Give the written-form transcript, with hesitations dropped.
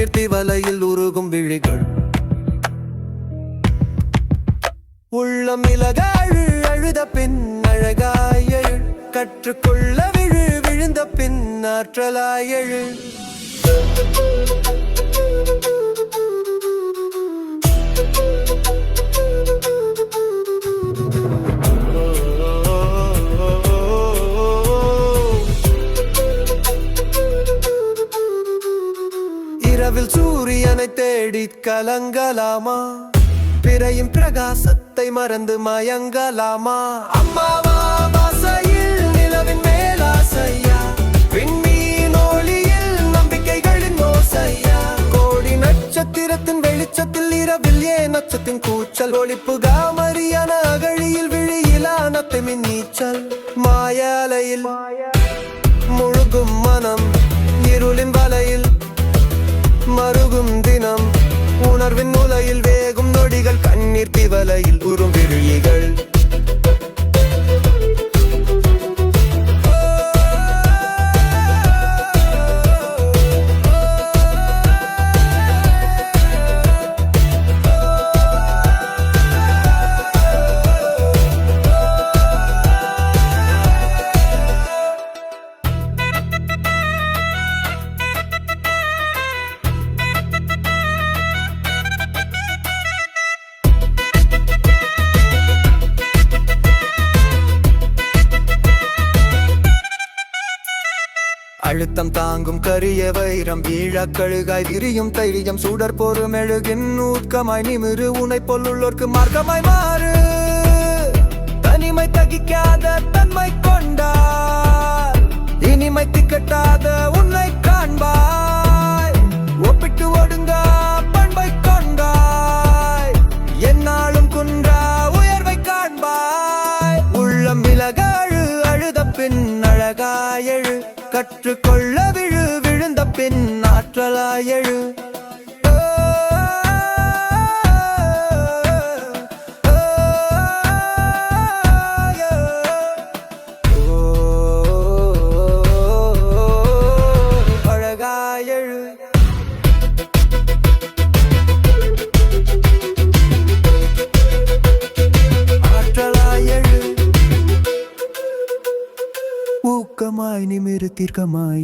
கண்ணீர் திவலையில் உருகும் விழிகள் உள்ளம் இலகாழு அழுத பின் அழகாயழு கற்றுக்கொள்ள விழுந்த பின் ஆற்றலாயழு இரவில் சூரியனை தேடி கலங்கலாமா பிறையின் பிரகாசத்தை மறந்து மயங்கலாமா அம்மாவா வாசையில் நிலவின் மேலாசையா விண்மீன் ஒளியில் நம்பிக்கைகளின் ஓசையா கோடி நட்சத்திரத்தின் வெளிச்சத்தில் இரவில் ஏன் நட்சத்தின் கூச்சல் ஒளிப்பு காமரியான அகழியில் விழியிலா நத்தமின் நீச்சல் மாயாலையில் முழுகும் மனம் இருளின் வலையில் மருகும் தினம் உணர்வின் உலையில் வேகும் நொடிகள் கண்ணீர் திவலையில் உறும் விழிகள் அழுத்தம் தாங்கும் கரிய வைரம் ஈழக்கழுகாய் விரியும் தைரியம் சுடர் போரும் மெழுகின் ஊக்கமாய் நிமிரு உனை பொல்லுள்ளோர்க்கு மார்க்கமாய் மாறு தனிமை தகிக்காத தன்மை கொண்டார் இனிமை திக்கட்டாத உன்னை காண்பாய் ஒப்பிட்டு ஒடுங்க பண்பை கொண்டாய் என்னாலும் குன்றா உயர்வை காண்பாய் உள்ளம் விலகாழு அழுத பின் அழகாயழு கற்றுக்கொள்ள விழுந்த பின் ஆற்றலாயழு அழகாயழு ஊக்கமாய் நிமிரு தீர்க்கமாய்